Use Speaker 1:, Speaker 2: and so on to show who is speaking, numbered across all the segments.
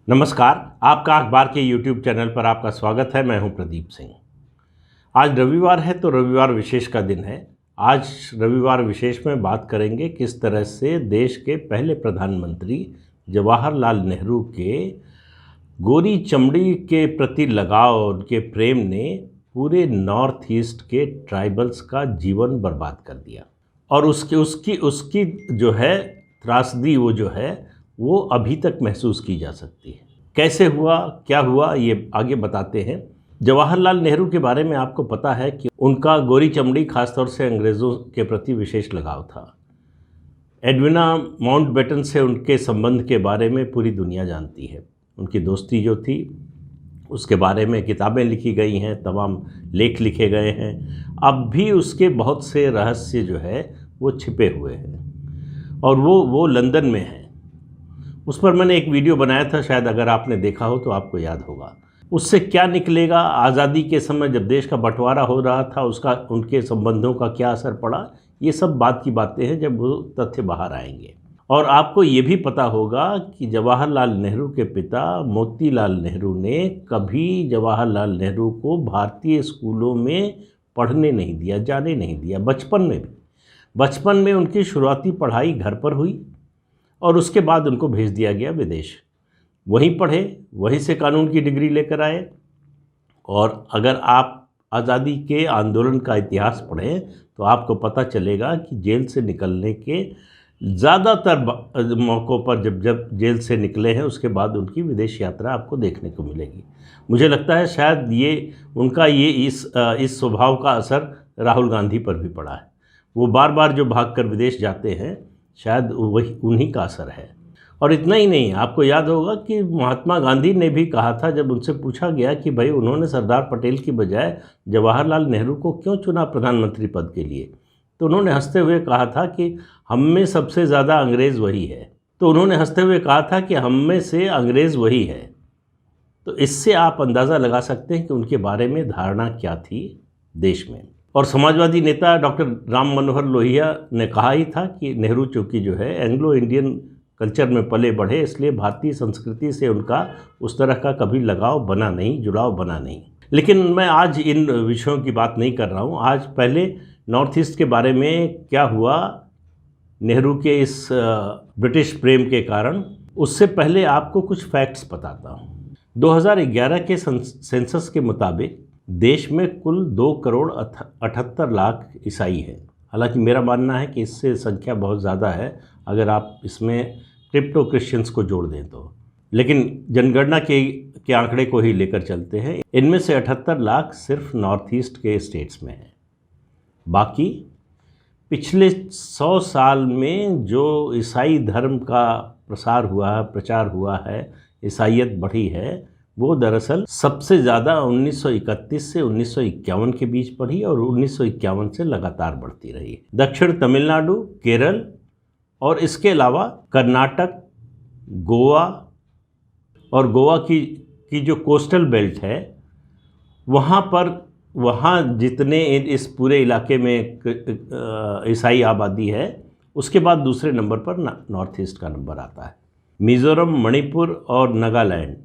Speaker 1: नमस्कार। आपका अखबार के YouTube चैनल पर आपका स्वागत है। मैं हूं प्रदीप सिंह। आज रविवार है तो रविवार विशेष का दिन है। आज रविवार विशेष में बात करेंगे किस तरह से देश के पहले प्रधानमंत्री जवाहरलाल नेहरू के गोरी चमड़ी के प्रति लगाव और उनके प्रेम ने पूरे नॉर्थ ईस्ट के ट्राइबल्स का जीवन बर्बाद कर दिया। और उसकी जो है त्रासदी वो अभी तक महसूस की जा सकती है। कैसे हुआ, क्या हुआ, ये आगे बताते हैं। जवाहरलाल नेहरू के बारे में आपको पता है कि उनका गोरी चमड़ी खासतौर से अंग्रेज़ों के प्रति विशेष लगाव था। एडविना माउंटबेटन से उनके संबंध के बारे में पूरी दुनिया जानती है। उनकी दोस्ती जो थी उसके बारे में किताबें लिखी गई हैं, तमाम लेख लिखे गए हैं। अब भी उसके बहुत से रहस्य जो है वो छिपे हुए हैं और वो लंदन में है। उस पर मैंने एक वीडियो बनाया था, शायद अगर आपने देखा हो तो आपको याद होगा। उससे क्या निकलेगा, आज़ादी के समय जब देश का बंटवारा हो रहा था उसका उनके संबंधों का क्या असर पड़ा, ये सब बात की बातें हैं जब वो तथ्य बाहर आएंगे। और आपको ये भी पता होगा कि जवाहरलाल नेहरू के पिता मोतीलाल नेहरू ने कभी जवाहरलाल नेहरू को भारतीय स्कूलों में पढ़ने नहीं दिया, जाने नहीं दिया। बचपन में उनकी शुरुआती पढ़ाई घर पर हुई और उसके बाद उनको भेज दिया गया विदेश। वहीं पढ़े, वहीं से कानून की डिग्री लेकर आए। और अगर आप आज़ादी के आंदोलन का इतिहास पढ़ें तो आपको पता चलेगा कि जेल से निकलने के ज़्यादातर मौक़ों पर जब जेल से निकले हैं उसके बाद उनकी विदेश यात्रा आपको देखने को मिलेगी। मुझे लगता है शायद उनका इस स्वभाव का असर राहुल गांधी पर भी पड़ा है। वो बार बार जो भागकर विदेश जाते हैं शायद वही उन्हीं का असर है। और इतना ही नहीं, आपको याद होगा कि महात्मा गांधी ने भी कहा था, जब उनसे पूछा गया कि भाई उन्होंने सरदार पटेल की बजाय जवाहरलाल नेहरू को क्यों चुना प्रधानमंत्री पद के लिए, तो उन्होंने हंसते हुए कहा था कि हम में सबसे ज़्यादा अंग्रेज़ वही है। हम में से अंग्रेज़ वही है। तो इससे आप अंदाज़ा लगा सकते हैं कि उनके बारे में धारणा क्या थी देश में। और समाजवादी नेता डॉक्टर राम मनोहर लोहिया ने कहा ही था कि नेहरू चूँकि जो है एंग्लो इंडियन कल्चर में पले बढ़े, इसलिए भारतीय संस्कृति से उनका उस तरह का कभी जुड़ाव बना नहीं। लेकिन मैं आज इन विषयों की बात नहीं कर रहा हूँ। आज पहले नॉर्थ ईस्ट के बारे में क्या हुआ नेहरू के इस ब्रिटिश प्रेम के कारण, उससे पहले आपको कुछ फैक्ट्स बताता हूँ। 2011 के सेंसस के मुताबिक देश में कुल 2,78,00,000 ईसाई हैं। हालांकि मेरा मानना है कि इससे संख्या बहुत ज़्यादा है अगर आप इसमें क्रिप्टो क्रिश्चियंस को जोड़ दें तो, लेकिन जनगणना के आंकड़े को ही लेकर चलते हैं। इनमें से 78 लाख सिर्फ नॉर्थ ईस्ट के स्टेट्स में हैं। बाकी पिछले 100 साल में जो ईसाई धर्म का प्रचार हुआ है, ईसाइयत बढ़ी है, वो दरअसल सबसे ज़्यादा 1931 से 1951 के बीच बढ़ी और 1951 से लगातार बढ़ती रही। दक्षिण तमिलनाडु, केरल और इसके अलावा कर्नाटक, गोवा और गोवा की जो कोस्टल बेल्ट है वहाँ जितने इस पूरे इलाके में ईसाई आबादी है, उसके बाद दूसरे नंबर पर नॉर्थ ईस्ट का नंबर आता है। मिज़ोरम, मणिपुर और नागालैंड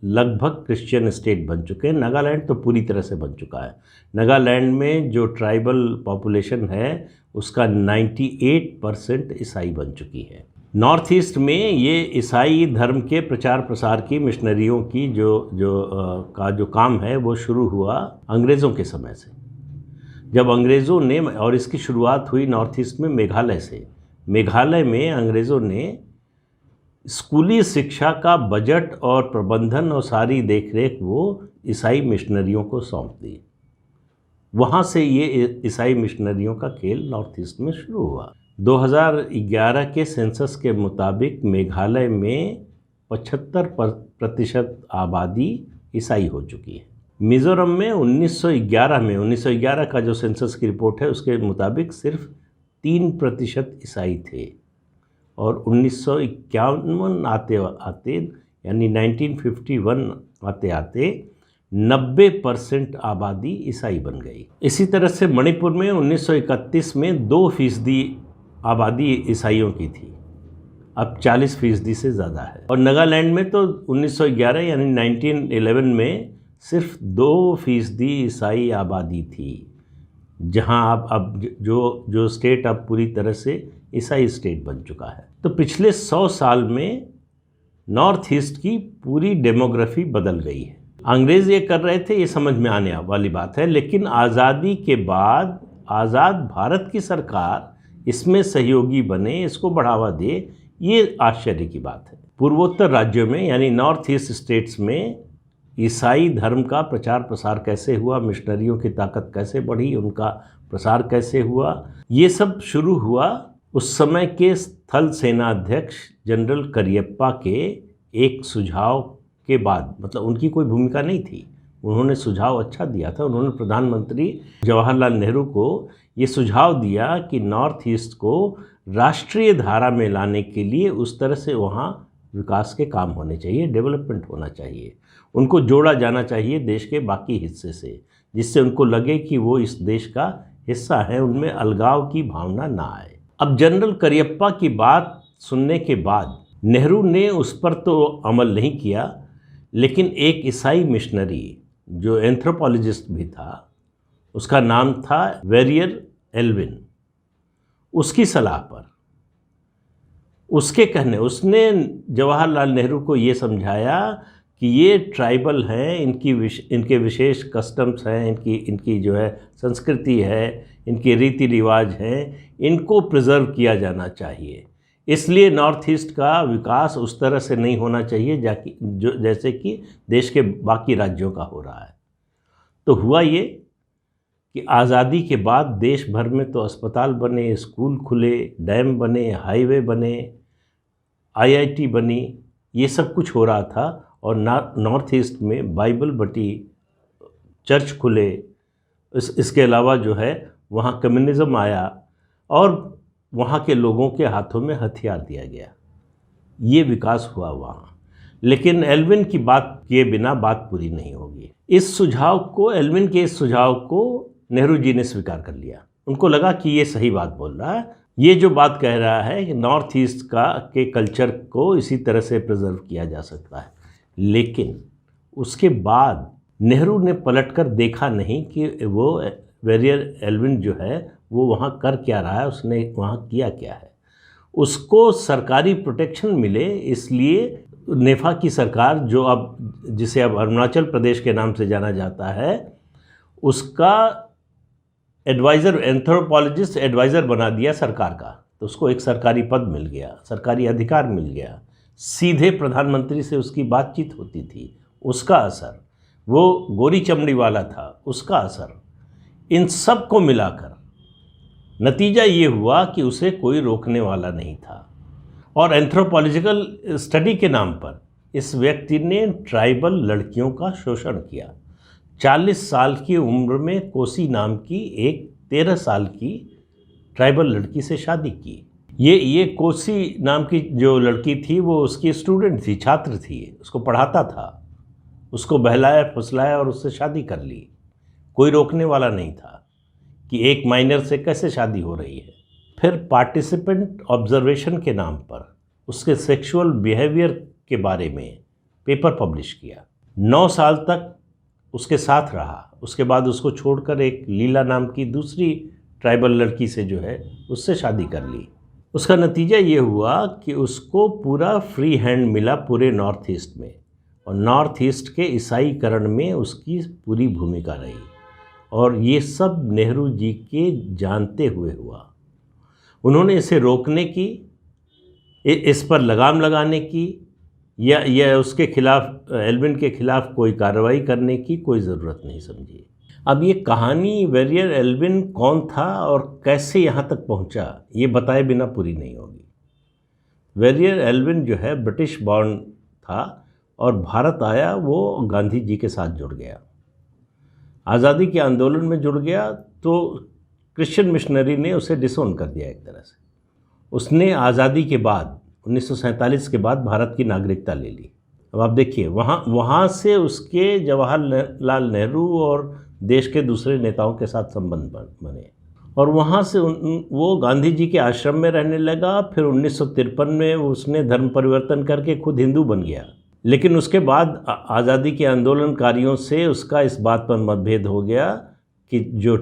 Speaker 1: लगभग क्रिश्चियन स्टेट बन चुके हैं। नागालैंड तो पूरी तरह से बन चुका है। नागालैंड में जो ट्राइबल पॉपुलेशन है उसका 98% ईसाई बन चुकी है। नॉर्थ ईस्ट में ये ईसाई धर्म के प्रचार प्रसार की मिशनरियों की जो काम है वो शुरू हुआ अंग्रेज़ों के समय से, जब अंग्रेज़ों ने, और इसकी शुरुआत हुई नॉर्थ ईस्ट में मेघालय से। मेघालय में अंग्रेज़ों ने स्कूली शिक्षा का बजट और प्रबंधन और सारी देखरेख वो ईसाई मिशनरियों को सौंप दी। वहाँ से ये ईसाई मिशनरियों का खेल नॉर्थ ईस्ट में शुरू हुआ। 2011 के सेंसस के मुताबिक मेघालय में 75% आबादी ईसाई हो चुकी है। मिज़ोरम में 1911 का जो सेंसस की रिपोर्ट है उसके मुताबिक सिर्फ 3% ईसाई थे और 1951 आते यानी 1951 आते 90% आबादी ईसाई बन गई। इसी तरह से मणिपुर में 1931 में 2% आबादी ईसाइयों की थी। अब 40% से ज़्यादा है। और नागालैंड में तो 1911 यानी 1911 में सिर्फ 2% ईसाई आबादी थी, जहां अब जो स्टेट अब पूरी तरह से ईसाई स्टेट बन चुका है। तो पिछले 100 साल में नॉर्थ ईस्ट की पूरी डेमोग्राफी बदल गई है। अंग्रेज़ ये कर रहे थे, ये समझ में आने वाली बात है, लेकिन आज़ादी के बाद आज़ाद भारत की सरकार इसमें सहयोगी बने, इसको बढ़ावा दे, ये आश्चर्य की बात है। पूर्वोत्तर राज्यों में यानी नॉर्थ ईस्ट स्टेट्स में ईसाई धर्म का प्रचार प्रसार कैसे हुआ, मिशनरियों की ताकत कैसे बढ़ी, उनका प्रसार कैसे हुआ, ये सब शुरू हुआ उस समय के थल सेनाध्यक्ष जनरल करियप्पा के एक सुझाव के बाद। मतलब उनकी कोई भूमिका नहीं थी, उन्होंने सुझाव अच्छा दिया था। उन्होंने प्रधानमंत्री जवाहरलाल नेहरू को ये सुझाव दिया कि नॉर्थ ईस्ट को राष्ट्रीय धारा में लाने के लिए उस तरह से वहाँ विकास के काम होने चाहिए, डेवलपमेंट होना चाहिए, उनको जोड़ा जाना चाहिए देश के बाकी हिस्से से, जिससे उनको लगे कि वो इस देश का हिस्सा है, उनमें अलगाव की भावना ना आए। अब जनरल करियप्पा की बात सुनने के बाद नेहरू ने उस पर तो अमल नहीं किया, लेकिन एक ईसाई मिशनरी जो एंथ्रोपोलॉजिस्ट भी था, उसका नाम था वेरियर एल्विन, उसकी सलाह पर, उसके कहने, उसने जवाहरलाल नेहरू को ये समझाया कि ये ट्राइबल हैं, इनके विशेष कस्टम्स हैं, इनकी जो है संस्कृति है, इनके रीति रिवाज हैं, इनको प्रिजर्व किया जाना चाहिए। इसलिए नॉर्थ ईस्ट का विकास उस तरह से नहीं होना चाहिए जैसे कि देश के बाकी राज्यों का हो रहा है। तो हुआ ये कि आज़ादी के बाद देश भर में तो अस्पताल बने, स्कूल खुले, डैम बने, हाईवे बने, IIT बनी, ये सब कुछ हो रहा था। और नॉर्थ ईस्ट में बाइबल बटी, चर्च खुले, इसके अलावा जो है वहाँ कम्युनिज़्म आया और वहाँ के लोगों के हाथों में हथियार दिया गया। ये विकास हुआ वहाँ। लेकिन एल्विन की बात किए बिना बात पूरी नहीं होगी। एल्विन के इस सुझाव को नेहरू जी ने स्वीकार कर लिया। उनको लगा कि ये सही बात बोल रहा है, ये जो बात कह रहा है कि नॉर्थ ईस्ट के कल्चर को इसी तरह से प्रिजर्व किया जा सकता है। लेकिन उसके बाद नेहरू ने पलटकर देखा नहीं कि वो वेरियर एल्विन जो है वो वहाँ कर क्या रहा है, उसने वहाँ किया क्या है। उसको सरकारी प्रोटेक्शन मिले, इसलिए नेफा की सरकार, जिसे अब अरुणाचल प्रदेश के नाम से जाना जाता है, उसका एडवाइज़र, एंथ्रोपोलॉजिस्ट एडवाइज़र बना दिया सरकार का। तो उसको एक सरकारी पद मिल गया, सरकारी अधिकार मिल गया, सीधे प्रधानमंत्री से उसकी बातचीत होती थी। उसका असर, वो गोरी चमड़ी वाला था, उसका असर, इन सब को मिलाकर नतीजा ये हुआ कि उसे कोई रोकने वाला नहीं था। और एंथ्रोपोलॉजिकल स्टडी के नाम पर इस व्यक्ति ने ट्राइबल लड़कियों का शोषण किया। 40 साल की उम्र में कोसी नाम की एक 13 साल की ट्राइबल लड़की से शादी की। ये कोसी नाम की जो लड़की थी वो उसकी स्टूडेंट थी, छात्र थी, उसको पढ़ाता था। उसको बहलाया फुसलाया और उससे शादी कर ली। कोई रोकने वाला नहीं था कि एक माइनर से कैसे शादी हो रही है। फिर पार्टिसिपेंट ऑब्जर्वेशन के नाम पर उसके सेक्सुअल बिहेवियर के बारे में पेपर पब्लिश किया। 9 साल तक उसके साथ रहा। उसके बाद उसको छोड़कर एक लीला नाम की दूसरी ट्राइबल लड़की से जो है उससे शादी कर ली। उसका नतीजा ये हुआ कि उसको पूरा फ्री हैंड मिला पूरे नॉर्थ ईस्ट में, और नॉर्थ ईस्ट के ईसाईकरण में उसकी पूरी भूमिका रही। और ये सब नेहरू जी के जानते हुए हुआ। उन्होंने इसे रोकने की, इस पर लगाम लगाने की या उसके खिलाफ, एल्विन के खिलाफ कोई कार्रवाई करने की कोई ज़रूरत नहीं समझी। अब ये कहानी वेरियर एल्विन कौन था और कैसे यहाँ तक पहुँचा, ये बताए बिना पूरी नहीं होगी। वेरियर एल्विन जो है ब्रिटिश बॉर्न था और भारत आया, वो गांधी जी के साथ जुड़ गया, आज़ादी के आंदोलन में जुड़ गया। तो क्रिश्चियन मिशनरी ने उसे डिसोन कर दिया एक तरह से। उसने आज़ादी के बाद 1947 के बाद भारत की नागरिकता ले ली। अब आप देखिए, वहाँ से उसके जवाहरलाल नेहरू और देश के दूसरे नेताओं के साथ संबंध बने। और वहाँ से वो गांधी जी के आश्रम में रहने लगा। फिर 1953 में उसने धर्म परिवर्तन करके खुद हिंदू बन गया। लेकिन उसके बाद आज़ादी के आंदोलनकारियों से उसका इस बात पर मतभेद हो गया कि जो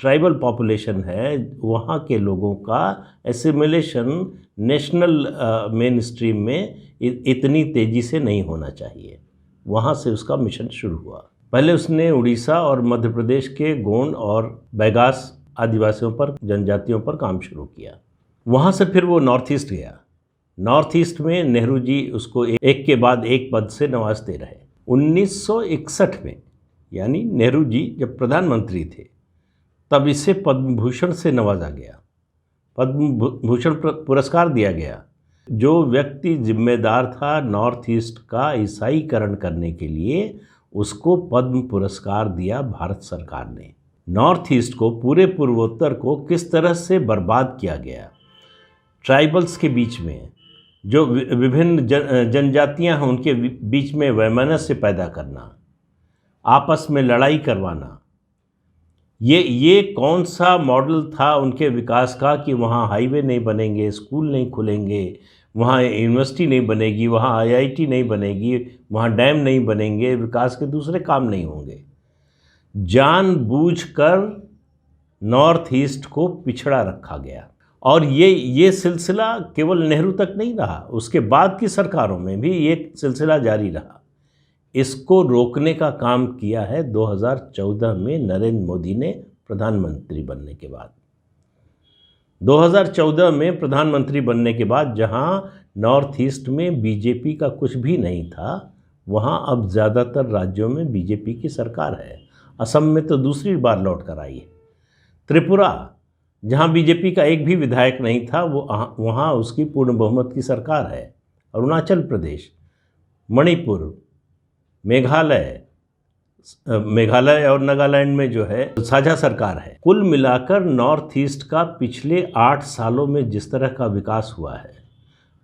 Speaker 1: ट्राइबल पॉपुलेशन है वहाँ के लोगों का एसिमिलेशन नेशनल मेन स्ट्रीम में इतनी तेज़ी से नहीं होना चाहिए। वहाँ से उसका मिशन शुरू हुआ। पहले उसने उड़ीसा और मध्य प्रदेश के गोंड और बैगास आदिवासियों पर, जनजातियों पर काम शुरू किया। वहाँ से फिर वो नॉर्थ ईस्ट गया। नॉर्थ ईस्ट में नेहरू जी उसको एक के बाद एक पद से नवाजते रहे। 1961 में, यानी नेहरू जी जब प्रधानमंत्री थे, तब इसे पद्म भूषण से नवाजा गया, पद्म भूषण पुरस्कार दिया गया। जो व्यक्ति जिम्मेदार था नॉर्थ ईस्ट का ईसाईकरण करने के लिए, उसको पद्म पुरस्कार दिया भारत सरकार ने। नॉर्थ ईस्ट को, पूरे पूर्वोत्तर को किस तरह से बर्बाद किया गया। ट्राइबल्स के बीच में जो विभिन्न जनजातियां हैं उनके बीच में वैमनस्य पैदा करना, आपस में लड़ाई करवाना, ये कौन सा मॉडल था उनके विकास का कि वहाँ हाईवे नहीं बनेंगे, स्कूल नहीं खुलेंगे, वहाँ यूनिवर्सिटी नहीं बनेगी, वहाँ आईआईटी नहीं बनेगी, वहाँ डैम नहीं बनेंगे, विकास के दूसरे काम नहीं होंगे। जानबूझकर नॉर्थ ईस्ट को पिछड़ा रखा गया। और ये सिलसिला केवल नेहरू तक नहीं रहा, उसके बाद की सरकारों में भी ये सिलसिला जारी रहा। इसको रोकने का काम किया है 2014 में नरेंद्र मोदी ने प्रधानमंत्री बनने के बाद। 2014 में प्रधानमंत्री बनने के बाद जहां नॉर्थ ईस्ट में बीजेपी का कुछ भी नहीं था, वहां अब ज़्यादातर राज्यों में बीजेपी की सरकार है। असम में तो दूसरी बार लौट कर आई है। त्रिपुरा, जहां बीजेपी का एक भी विधायक नहीं था, वहां उसकी पूर्ण बहुमत की सरकार है। अरुणाचल प्रदेश, मणिपुर, मेघालय और नागालैंड में जो है साझा सरकार है। कुल मिलाकर नॉर्थ ईस्ट का पिछले 8 सालों में जिस तरह का विकास हुआ है,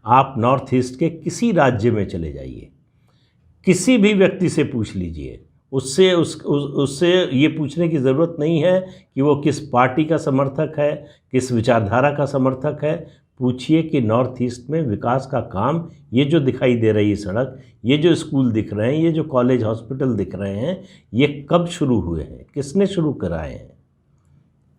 Speaker 1: आप नॉर्थ ईस्ट के किसी राज्य में चले जाइए, किसी भी व्यक्ति से पूछ लीजिए, उससे ये पूछने की ज़रूरत नहीं है कि वो किस पार्टी का समर्थक है, किस विचारधारा का समर्थक है। पूछिए कि नॉर्थ ईस्ट में विकास का काम, ये जो दिखाई दे रही है सड़क, ये जो स्कूल दिख रहे हैं, ये जो कॉलेज हॉस्पिटल दिख रहे हैं, ये कब शुरू हुए हैं, किसने शुरू कराए हैं?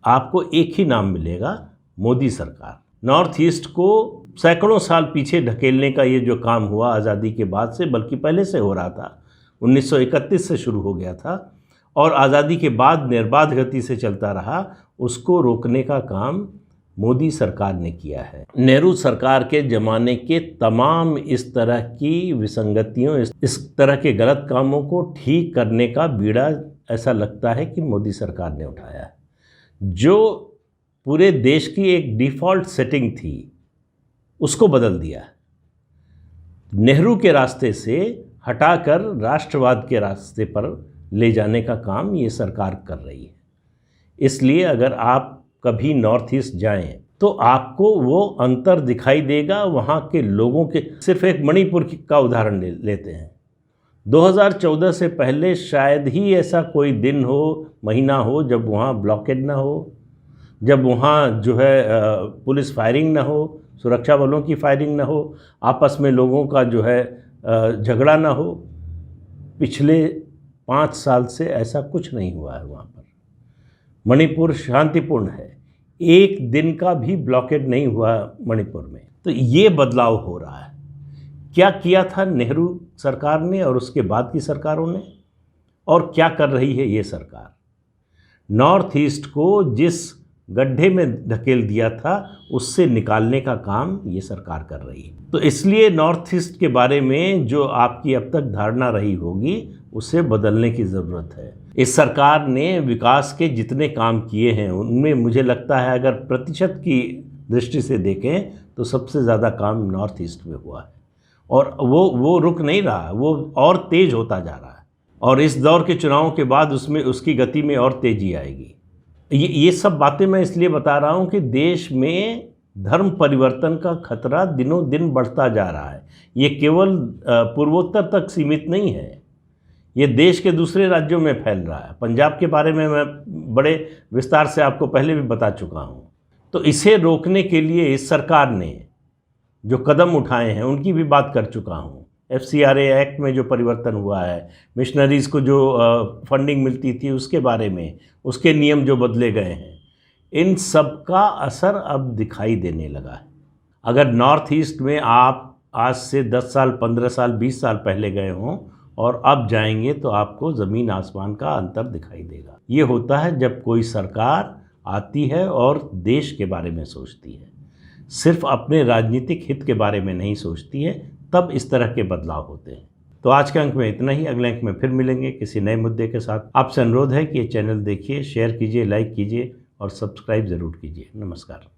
Speaker 1: आपको एक ही नाम मिलेगा, मोदी सरकार। नॉर्थ ईस्ट को सैकड़ों साल पीछे ढकेलने का ये जो काम हुआ आज़ादी के बाद से, बल्कि पहले से हो रहा था, 1931 से शुरू हो गया था और आज़ादी के बाद निर्बाध गति से चलता रहा, उसको रोकने का काम मोदी सरकार ने किया है। नेहरू सरकार के ज़माने के तमाम इस तरह की विसंगतियों, इस तरह के गलत कामों को ठीक करने का बीड़ा ऐसा लगता है कि मोदी सरकार ने उठाया है। जो पूरे देश की एक डिफ़ॉल्ट सेटिंग थी, उसको बदल दिया। नेहरू के रास्ते से हटाकर राष्ट्रवाद के रास्ते पर ले जाने का काम ये सरकार कर रही है। इसलिए अगर आप कभी नॉर्थ ईस्ट जाएं तो आपको वो अंतर दिखाई देगा वहाँ के लोगों के। सिर्फ एक मणिपुर का उदाहरण लेते हैं। 2014 से पहले शायद ही ऐसा कोई दिन हो, महीना हो, जब वहाँ ब्लॉकेड ना हो, जब वहाँ जो है पुलिस फायरिंग ना हो, सुरक्षा बलों की फायरिंग ना हो, आपस में लोगों का जो है झगड़ा ना हो। पिछले 5 साल से ऐसा कुछ नहीं हुआ है वहाँ पर। मणिपुर शांतिपूर्ण है, एक दिन का भी ब्लॉकेड नहीं हुआ मणिपुर में। तो ये बदलाव हो रहा है। क्या किया था नेहरू सरकार ने और उसके बाद की सरकारों ने, और क्या कर रही है ये सरकार? नॉर्थ ईस्ट को जिस गड्ढे में धकेल दिया था, उससे निकालने का काम ये सरकार कर रही है। तो इसलिए नॉर्थ ईस्ट के बारे में जो आपकी अब तक धारणा रही होगी, उसे बदलने की ज़रूरत है। इस सरकार ने विकास के जितने काम किए हैं, उनमें मुझे लगता है अगर प्रतिशत की दृष्टि से देखें तो सबसे ज़्यादा काम नॉर्थ ईस्ट में हुआ है। और वो रुक नहीं रहा, वो और तेज़ होता जा रहा है। और इस दौर के चुनावों के बाद उसकी गति में और तेज़ी आएगी। ये सब बातें मैं इसलिए बता रहा हूँ कि देश में धर्म परिवर्तन का खतरा दिनों दिन बढ़ता जा रहा है। ये केवल पूर्वोत्तर तक सीमित नहीं है, ये देश के दूसरे राज्यों में फैल रहा है। पंजाब के बारे में मैं बड़े विस्तार से आपको पहले भी बता चुका हूँ। तो इसे रोकने के लिए इस सरकार ने जो कदम उठाए हैं उनकी भी बात कर चुका हूँ। FCRA एक्ट में जो परिवर्तन हुआ है, मिशनरीज़ को जो फंडिंग मिलती थी उसके बारे में, उसके नियम जो बदले गए हैं, इन सब का असर अब दिखाई देने लगा है। अगर नॉर्थ ईस्ट में आप आज से 10 साल, 15 साल, 20 साल पहले गए हों और अब जाएंगे तो आपको ज़मीन आसमान का अंतर दिखाई देगा। ये होता है जब कोई सरकार आती है और देश के बारे में सोचती है, सिर्फ अपने राजनीतिक हित के बारे में नहीं सोचती है, तब इस तरह के बदलाव होते हैं। तो आज के अंक में इतना ही। अगले अंक में फिर मिलेंगे किसी नए मुद्दे के साथ। आपसे अनुरोध है कि ये चैनल देखिए, शेयर कीजिए, लाइक कीजिए और सब्सक्राइब ज़रूर कीजिए। नमस्कार।